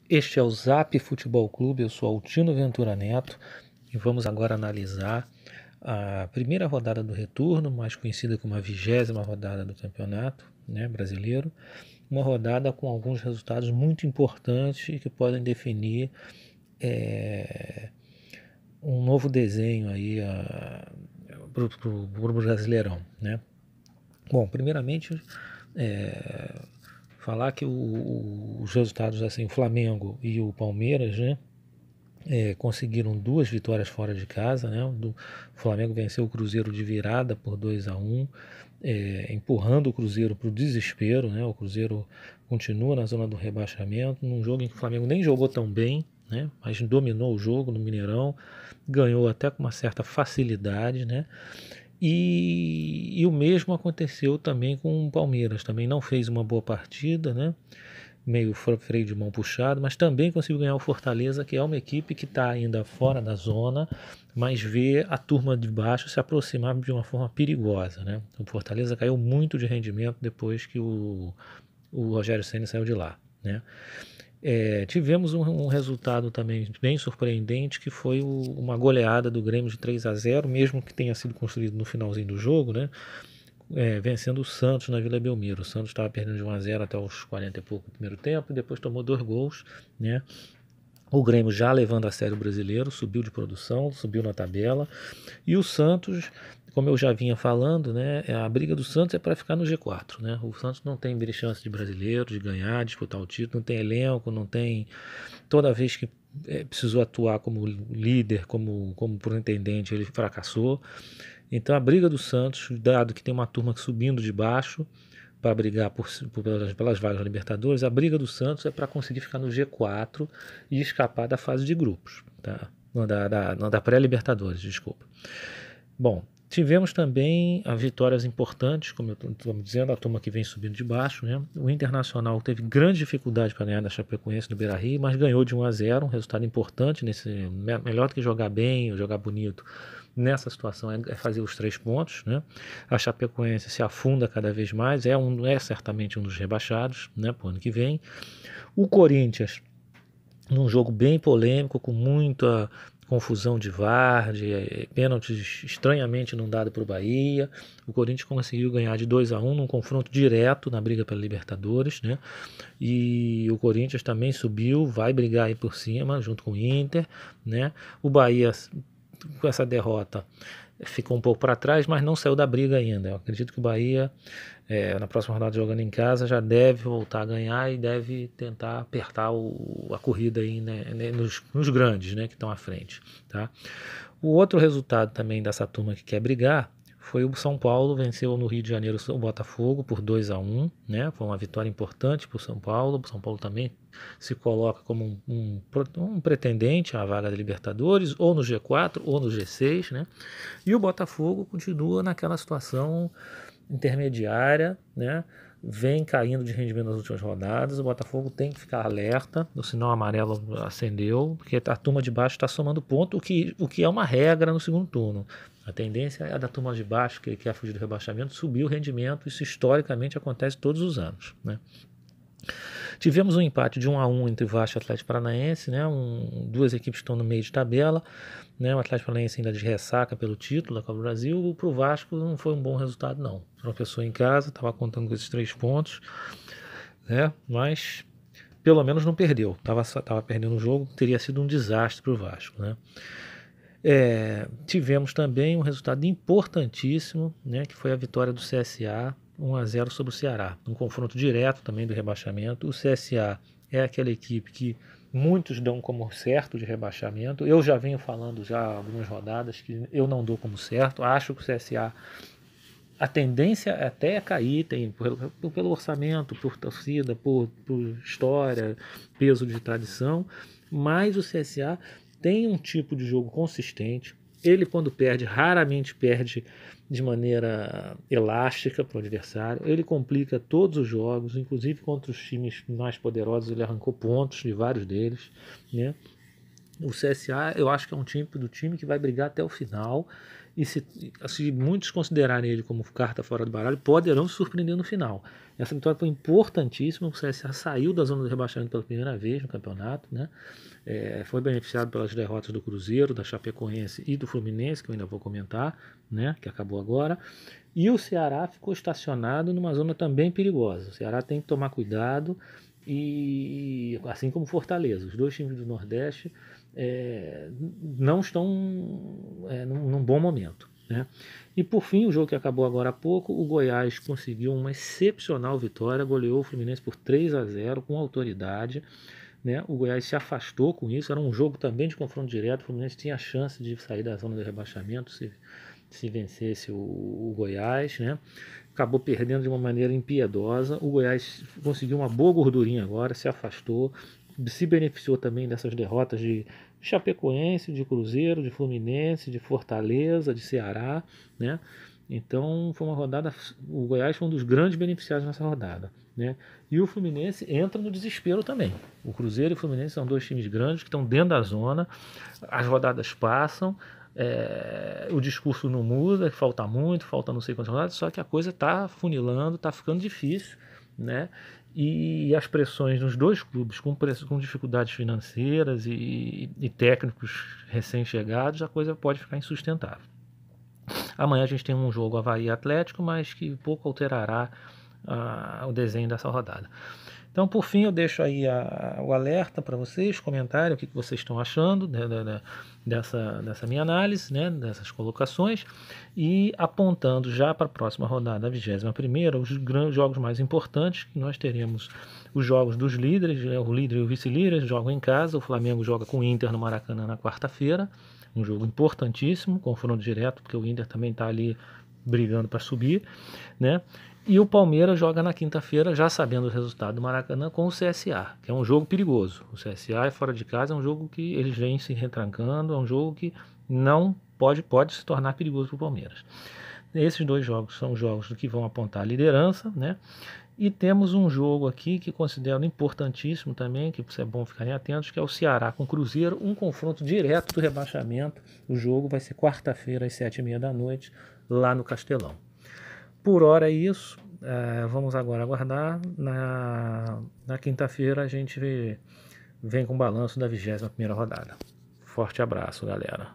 Este é o Zap Futebol Clube, eu sou Altino Ventura Neto e vamos agora analisar a primeira rodada do retorno, mais conhecida como a 20ª rodada do campeonato, né, brasileiro. Uma rodada com alguns resultados muito importantes e que podem definir um novo desenho aí para o Brasileirão, né? Bom, primeiramente, falar que os resultados, assim, o Flamengo e o Palmeiras, né, conseguiram 2 vitórias fora de casa, né? O Flamengo venceu o Cruzeiro de virada por 2-1, empurrando o Cruzeiro para o desespero, né? O Cruzeiro continua na zona do rebaixamento, num jogo em que o Flamengo nem jogou tão bem, né? Mas dominou o jogo no Mineirão, ganhou até com uma certa facilidade, né? E o mesmo aconteceu também com o Palmeiras, também não fez uma boa partida, né? Meio freio de mão puxado, mas também conseguiu ganhar o Fortaleza, que é uma equipe que está ainda fora da zona, mas vê a turma de baixo se aproximar de uma forma perigosa, né? O Fortaleza caiu muito de rendimento depois que o Rogério Ceni saiu de lá, né? Tivemos um resultado também bem surpreendente, que foi uma goleada do Grêmio de 3-0, mesmo que tenha sido construído no finalzinho do jogo, né? Vencendo o Santos na Vila Belmiro. O Santos estava perdendo de 1-0 até os 40 e pouco do primeiro tempo, e depois tomou 2 gols, né? O Grêmio já levando a sério o brasileiro, subiu de produção, subiu na tabela. E o Santos, como eu já vinha falando, né, a briga do Santos é para ficar no G4. Né? O Santos não tem chance de brasileiro, de ganhar, disputar o título, não tem elenco, não tem. Toda vez que precisou atuar como líder, como superintendente, ele fracassou. Então a briga do Santos, dado que tem uma turma subindo de baixo para brigar pelas vagas da Libertadores, a briga do Santos é para conseguir ficar no G4 e escapar da fase de grupos, tá? Não da pré-Libertadores, desculpa. Bom, tivemos também as vitórias importantes, como eu estou dizendo, a turma que vem subindo de baixo, né? O Internacional teve grande dificuldade para ganhar da Chapecoense no Beira-Rio, mas ganhou de 1-0, um resultado importante, melhor do que jogar bem ou jogar bonito. Nessa situação é fazer os 3 pontos, né? A Chapecoense se afunda cada vez mais, é certamente um dos rebaixados, né, para o ano que vem. O Corinthians, num jogo bem polêmico, com muita confusão de VAR, de pênaltis estranhamente não dado para o Bahia. O Corinthians conseguiu ganhar de 2-1 num confronto direto na briga pela Libertadores, né? E o Corinthians também subiu, vai brigar aí por cima, junto com o Inter, né? O Bahia, com essa derrota, ficou um pouco para trás, mas não saiu da briga ainda. Eu acredito que o Bahia, na próxima rodada jogando em casa, já deve voltar a ganhar e deve tentar apertar a corrida aí, né, nos grandes, né, que estão à frente. Tá? O outro resultado também dessa turma que quer brigar foi o São Paulo, venceu no Rio de Janeiro o Botafogo por 2-1, né? Foi uma vitória importante para o São Paulo. O São Paulo também se coloca como um pretendente à vaga da Libertadores, ou no G4 ou no G6, né? E o Botafogo continua naquela situação intermediária, né? Vem caindo de rendimento nas últimas rodadas. O Botafogo tem que ficar alerta, o sinal amarelo acendeu, porque a turma de baixo está somando ponto, o que é uma regra no segundo turno. A tendência é da turma de baixo, que quer fugir do rebaixamento, subir o rendimento. Isso historicamente acontece todos os anos, né? Tivemos um empate de 1-1 entre Vasco e Atlético Paranaense, né? Duas equipes estão no meio de tabela, né? O Atlético Paranaense ainda de ressaca pelo título da Copa do Brasil. Para o Vasco não foi um bom resultado, não. Tropeçou em casa, estava contando com esses 3 pontos, né? Mas pelo menos não perdeu. Tava perdendo o jogo, teria sido um desastre para o Vasco, né? Tivemos também um resultado importantíssimo, né? Que foi a vitória do CSA 1-0 sobre o Ceará, um confronto direto também do rebaixamento. O CSA é aquela equipe que muitos dão como certo de rebaixamento. Eu já venho falando já há algumas rodadas que eu não dou como certo. Acho que o CSA, a tendência até é cair, pelo orçamento, por torcida, por história, peso de tradição, mas o CSA tem um tipo de jogo consistente. Ele, quando perde, raramente perde de maneira elástica para o adversário. Ele complica todos os jogos, inclusive contra os times mais poderosos. Ele arrancou pontos de vários deles, né? O CSA eu acho que é um tipo do time que vai brigar até o final, e se muitos considerarem ele como carta fora do baralho, poderão se surpreender no final. Essa vitória foi importantíssima, o CSA saiu da zona do rebaixamento pela primeira vez no campeonato, né? Foi beneficiado pelas derrotas do Cruzeiro, da Chapecoense e do Fluminense, que eu ainda vou comentar, né? Que acabou agora. E o Ceará ficou estacionado numa zona também perigosa. O Ceará tem que tomar cuidado, e assim como Fortaleza, os dois times do Nordeste não estão num bom momento, né? E por fim, o jogo que acabou agora há pouco, o Goiás conseguiu uma excepcional vitória, goleou o Fluminense por 3-0 com autoridade, né? O Goiás se afastou com isso, era um jogo também de confronto direto, o Fluminense tinha a chance de sair da zona de rebaixamento se vencesse o Goiás, né? Acabou perdendo de uma maneira impiedosa. O Goiás conseguiu uma boa gordurinha agora, se afastou, se beneficiou também dessas derrotas de Chapecoense, de Cruzeiro, de Fluminense, de Fortaleza, de Ceará, né? Então foi uma rodada. O Goiás foi um dos grandes beneficiados nessa rodada, né? E o Fluminense entra no desespero também. O Cruzeiro e o Fluminense são dois times grandes que estão dentro da zona. As rodadas passam, o discurso não muda, falta muito, falta não sei quantas rodadas, só que a coisa está funilando, está ficando difícil, né? E as pressões nos dois clubes, com dificuldades financeiras e técnicos recém-chegados, a coisa pode ficar insustentável. Amanhã a gente tem um jogo Avaí Atlético, mas que pouco alterará o desenho dessa rodada. Então, por fim, eu deixo aí o alerta para vocês, comentário, o que vocês estão achando dessa minha análise, né, dessas colocações, e apontando já para a próxima rodada, a 21ª, os grandes jogos mais importantes, que nós teremos os jogos dos líderes, né, o líder e o vice-líder jogam em casa, o Flamengo joga com o Inter no Maracanã na quarta-feira, um jogo importantíssimo, confronto direto, porque o Inter também está ali brigando para subir, né? E o Palmeiras joga na quinta-feira, já sabendo o resultado do Maracanã, com o CSA, que é um jogo perigoso. O CSA é fora de casa, é um jogo que eles vêm se retrancando, é um jogo que não pode se tornar perigoso para o Palmeiras. Esses dois jogos são jogos que vão apontar a liderança, né? E temos um jogo aqui que considero importantíssimo também, que é bom ficarem atentos, que é o Ceará com o Cruzeiro, um confronto direto do rebaixamento. O jogo vai ser quarta-feira às 7h30 lá no Castelão. Por hora é isso, vamos agora aguardar. Na quinta-feira a gente vem com o balanço da 21ª rodada. Forte abraço, galera.